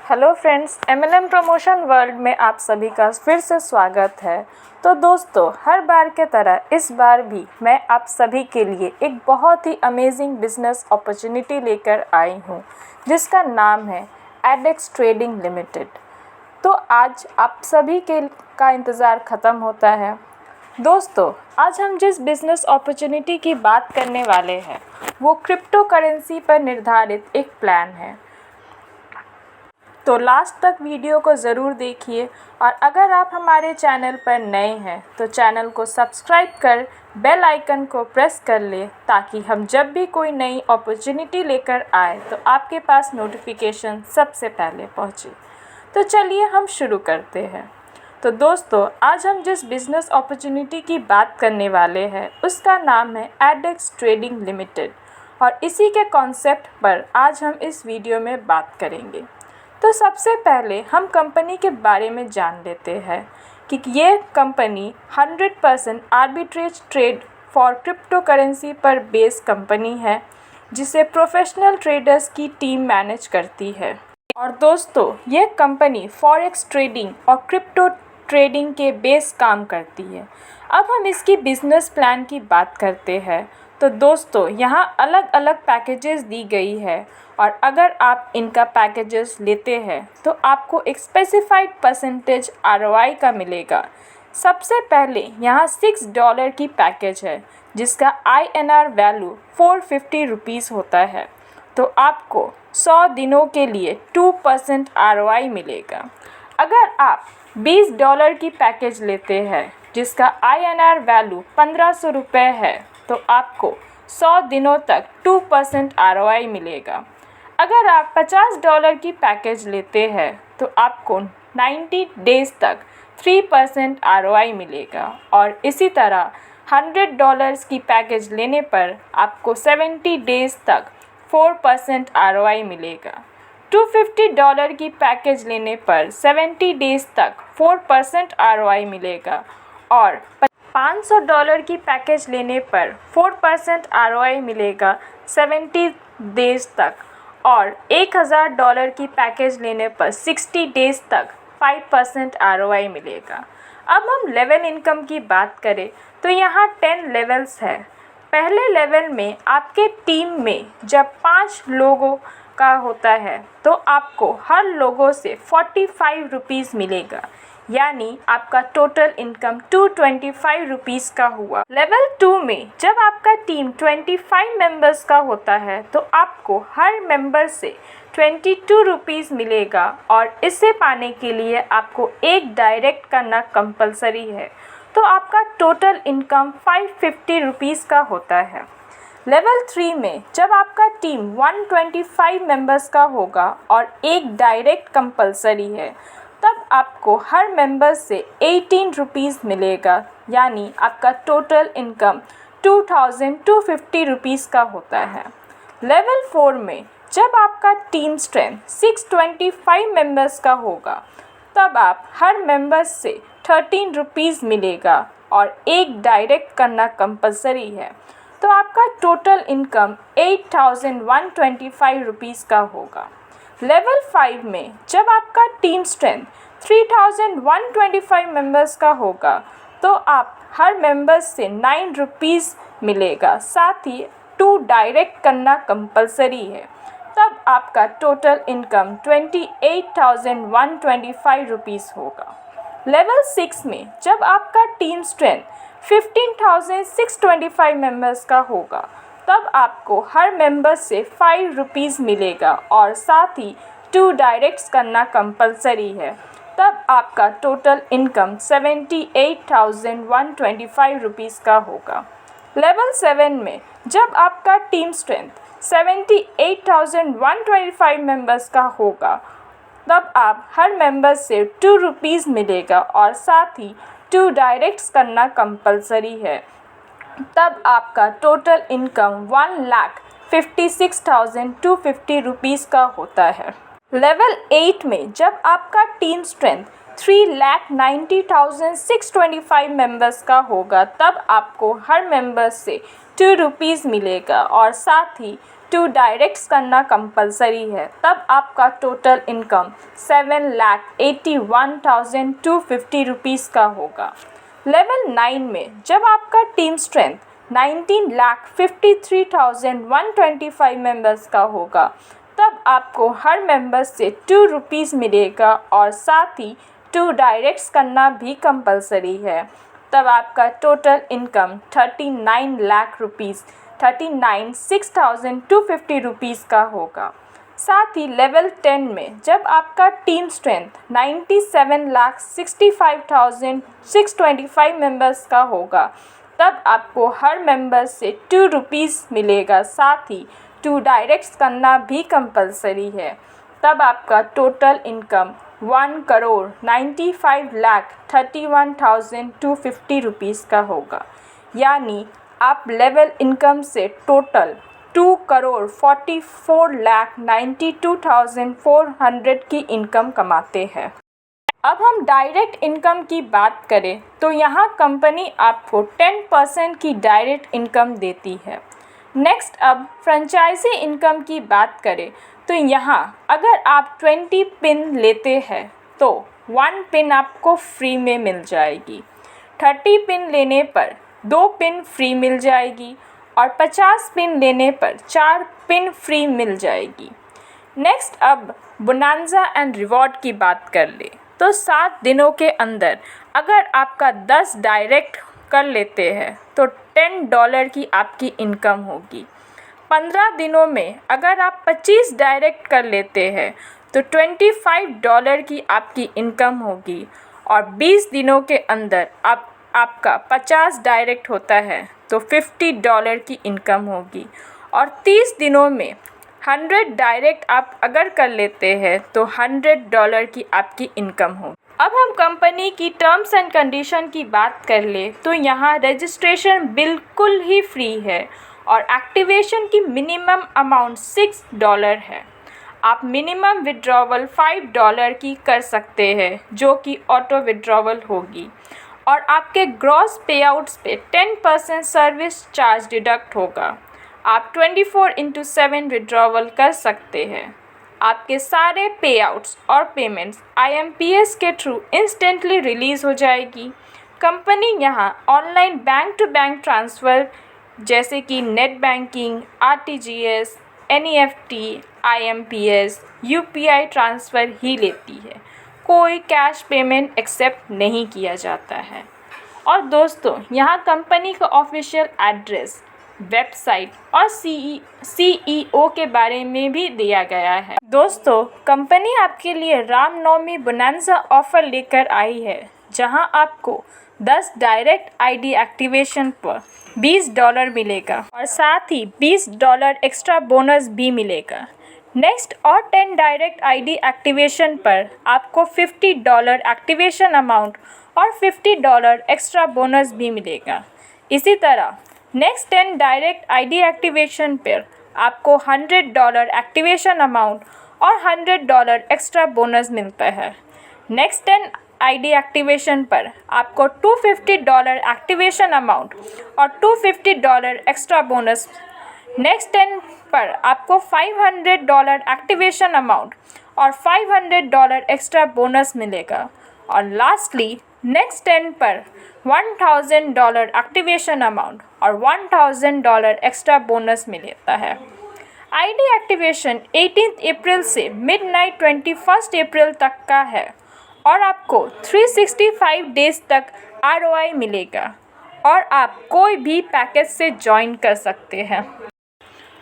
Hello friends, MLM promotion world में आप सभी का फिर से स्वागत है। तो दोस्तों, हर बार के तरह इस बार भी मैं आप सभी के लिए एक बहुत ही अमेजिंग बिजनेस अपॉर्चुनिटी लेकर आई हूँ, जिसका नाम है एडेक्स ट्रेडिंग लिमिटेड। तो आज आप सभी का इंतज़ार ख़त्म होता है। दोस्तों, आज हम जिस बिज़नेस अपॉर्चुनिटी की बात करने वाले हैं वो क्रिप्टो करेंसी पर निर्धारित एक प्लान है। तो लास्ट तक वीडियो को ज़रूर देखिए, और अगर आप हमारे चैनल पर नए हैं तो चैनल को सब्सक्राइब कर बेल आइकन को प्रेस कर ले, ताकि हम जब भी कोई नई अपॉर्चुनिटी लेकर आए तो आपके पास नोटिफिकेशन सबसे पहले पहुंचे। तो चलिए हम शुरू करते हैं। तो दोस्तों, आज हम जिस बिज़नेस अपॉर्चुनिटी की बात करने वाले हैं उसका नाम है एडेक्स ट्रेडिंग लिमिटेड, और इसी के कॉन्सेप्ट पर आज हम इस वीडियो में बात करेंगे। तो सबसे पहले हम कंपनी के बारे में जान लेते हैं कि ये company 100% arbitrage trade for crypto currency पर बेस कंपनी है, जिसे प्रोफेशनल ट्रेडर्स की टीम मैनेज करती है। और दोस्तों, ये कंपनी फॉरेक्स ट्रेडिंग और क्रिप्टो ट्रेडिंग के बेस काम करती है। अब हम इसकी बिजनेस प्लान की बात करते हैं। तो दोस्तों, यहाँ अलग अलग पैकेजेस दी गई है, और अगर आप इनका पैकेजेस लेते हैं तो आपको एक स्पेसिफाइड परसेंटेज ROI का मिलेगा। सबसे पहले यहाँ $6 की पैकेज है, जिसका INR वैल्यू 450 रुपीज़ होता है। तो आपको 100 दिनों के लिए 2% ROI मिलेगा। अगर आप $20 की पैकेज लेते हैं, जिसका INR वैल्यू 1500 रुपये है, तो आपको 100 दिनों तक 2% ROI मिलेगा। अगर आप $50 की पैकेज लेते हैं तो आपको 90 डेज़ तक 3% ROI मिलेगा, और इसी तरह $100 की पैकेज लेने पर आपको 70 डेज़ तक 4% ROI मिलेगा। $250 की पैकेज लेने पर 70 डेज़ तक 4% ROI मिलेगा, और $500 की पैकेज लेने पर 4% ROI मिलेगा 70 डेज़ तक, और $1000 की पैकेज लेने पर 60 डेज़ तक 5% ROI मिलेगा। अब हम लेवल इनकम की बात करें तो यहाँ 10 लेवल्स है। पहले लेवल में आपके टीम में जब 5 लोगों का होता है तो आपको हर लोगों से 45 रुपीज़ मिलेगा, यानी आपका टोटल इनकम 225 रुपीज़ का हुआ। लेवल 2 में जब आपका टीम 25 मेंबर्स का होता है तो आपको हर मेंबर से 22 रुपीज़ मिलेगा, और इसे पाने के लिए आपको एक डायरेक्ट करना कंपलसरी है। तो आपका टोटल इनकम 550 रुपीज़ का होता है। लेवल 3 में जब आपका टीम 125 मेंबर्स का होगा और एक डायरेक्ट कंपलसरी है, तब आपको हर मेंबर से 18 रुपीज़ मिलेगा, यानी आपका टोटल इनकम 2250 रुपीज़ का होता है। लेवल 4 में जब आपका टीम स्ट्रेंथ 625 मेंबर्स का होगा, तब आप हर मेंबर से 13 रुपीज़ मिलेगा, और एक डायरेक्ट करना कंपलसरी है। तो आपका टोटल इनकम 8125 रुपीज़ का होगा। लेवल 5 में जब आपका टीम स्ट्रेंथ 3125 मेंबर्स का होगा, तो आप हर मेंबर से 9 रुपीज़ मिलेगा, साथ ही 2 डायरेक्ट करना कंपलसरी है। तब आपका टोटल इनकम 28,125 रुपीज़ होगा। लेवल 6 में जब आपका टीम स्ट्रेंथ 15,625 मेंबर्स का होगा, तब आपको हर मेंबर से 5 रुपीज़ मिलेगा, और साथ ही 2 डायरेक्ट्स करना कंपलसरी है। तब आपका टोटल इनकम 78,125 रुपीज़ का होगा। लेवल 7 में जब आपका टीम स्ट्रेंथ 78,125 मेंबर्स का होगा, तब आप हर मेंबर से 2 रुपीज़ मिलेगा, और साथ ही 2 डायरेक्ट्स करना कंपलसरी है। तब आपका टोटल इनकम 1,56,250 रुपीज़ का होता है। लेवल 8 में जब आपका टीम स्ट्रेंथ 3,90,625 मेंबर्स का होगा, तब आपको हर मेंबर से 2 रुपीज़ मिलेगा, और साथ ही 2 डायरेक्ट्स करना कंपलसरी है, तब आपका टोटल इनकम 7,81,250 रुपीज़ का होगा। लेवल 9 में जब आपका टीम स्ट्रेंथ 19,53,125 मेंबर्स का होगा, तब आपको हर मेंबर से 2 रुपीज़ मिलेगा और साथ ही 2 डायरेक्ट्स करना भी कंपलसरी है। तब आपका total income 39 lakh rupees 39,6,250 rupees का होगा। साथ ही लेवल 10 में जब आपका टीम स्ट्रेंथ 97,65,625 मेंबर्स का होगा, तब आपको हर मेंबर से 2 रुपीज़ मिलेगा, साथ ही 2 डायरेक्ट्स करना भी कंपलसरी है। तब आपका टोटल इनकम 1,95,31,250 रुपीज़ का होगा। यानी आप लेवल इनकम से टोटल 2,44,92,400 की इनकम कमाते हैं। अब हम डायरेक्ट इनकम की बात करें तो यहाँ कंपनी आपको 10% की डायरेक्ट इनकम देती है। नेक्स्ट अब फ्रेंचाइजी इनकम की बात करें तो यहाँ अगर आप 20 पिन लेते हैं तो 1 पिन आपको फ्री में मिल जाएगी। 30 पिन लेने पर 2 पिन फ्री मिल जाएगी और 50 पिन लेने पर 4 पिन फ्री मिल जाएगी। नेक्स्ट अब बोनांजा एंड रिवॉर्ड की बात कर ले तो 7 दिनों के अंदर अगर आपका 10 डायरेक्ट कर लेते हैं तो $10 की आपकी इनकम होगी। 15 दिनों में अगर आप 25 डायरेक्ट कर लेते हैं तो $25 की आपकी इनकम होगी और 20 दिनों के अंदर आपका 50 डायरेक्ट होता है तो $50 की इनकम होगी और 30 दिनों में 100 डायरेक्ट आप अगर कर लेते हैं तो $100 की आपकी इनकम होगी। अब हम कंपनी की टर्म्स एंड कंडीशन की बात कर ले तो यहाँ रजिस्ट्रेशन बिल्कुल ही फ्री है और एक्टिवेशन की मिनिमम अमाउंट $6 है। आप मिनिमम विड्रॉवल $5 की कर सकते हैं जो कि ऑटो विड्रॉवल होगी और आपके ग्रॉस पेआउट्स पे 10% सर्विस चार्ज डिडक्ट होगा। आप 24/7 विड्रॉवल कर सकते हैं। आपके सारे पेआउट्स और पेमेंट्स IMPS के थ्रू इंस्टेंटली रिलीज़ हो जाएगी। कंपनी यहाँ online bank to bank transfer जैसे कि net banking, RTGS, NEFT, IMPS, UPI transfer ही लेती है। कोई कैश पेमेंट एक्सेप्ट नहीं किया जाता है। और दोस्तों यहाँ कंपनी का ऑफिशियल एड्रेस, वेबसाइट और CEO के बारे में भी दिया गया है। दोस्तों कंपनी आपके लिए रामनवमी बोनांजा ऑफ़र लेकर आई है जहां आपको 10 डायरेक्ट ID एक्टिवेशन पर $20 मिलेगा और साथ ही $20 एक्स्ट्रा बोनस भी मिलेगा। नेक्स्ट और 10 डायरेक्ट ID एक्टिवेशन पर आपको $50 एक्टिवेशन अमाउंट और $50 एक्स्ट्रा बोनस भी मिलेगा। इसी तरह नेक्स्ट 10 डायरेक्ट ID एक्टिवेशन पर आपको $100 एक्टिवेशन अमाउंट और $100 एक्स्ट्रा बोनस मिलता है। नेक्स्ट 10 ID एक्टिवेशन पर आपको $250 एक्टिवेशन अमाउंट और $250 एक्स्ट्रा बोनस। नेक्स्ट 10 पर आपको $500 एक्टिवेशन अमाउंट और $500 एक्स्ट्रा बोनस मिलेगा। और लास्टली नेक्स्ट 10 पर $1,000 एक्टिवेशन अमाउंट और $1,000 एक्स्ट्रा बोनस मिलता है। ID एक्टिवेशन 18 अप्रैल से मिडनाइट 21 अप्रैल तक का है और आपको 365 डेज़ तक ROI मिलेगा और आप कोई भी पैकेज से ज्वाइन कर सकते हैं।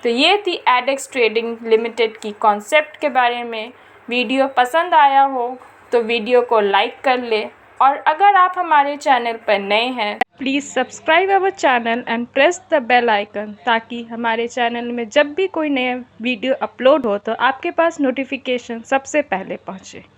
तो ये थी एडेक्स ट्रेडिंग लिमिटेड की कॉन्सेप्ट के बारे में। वीडियो पसंद आया हो तो वीडियो को लाइक कर ले और अगर आप हमारे चैनल पर नए हैं please subscribe our channel and press the bell icon ताकि हमारे चैनल में जब भी कोई नया वीडियो अपलोड हो तो आपके पास नोटिफिकेशन सबसे पहले पहुँचे।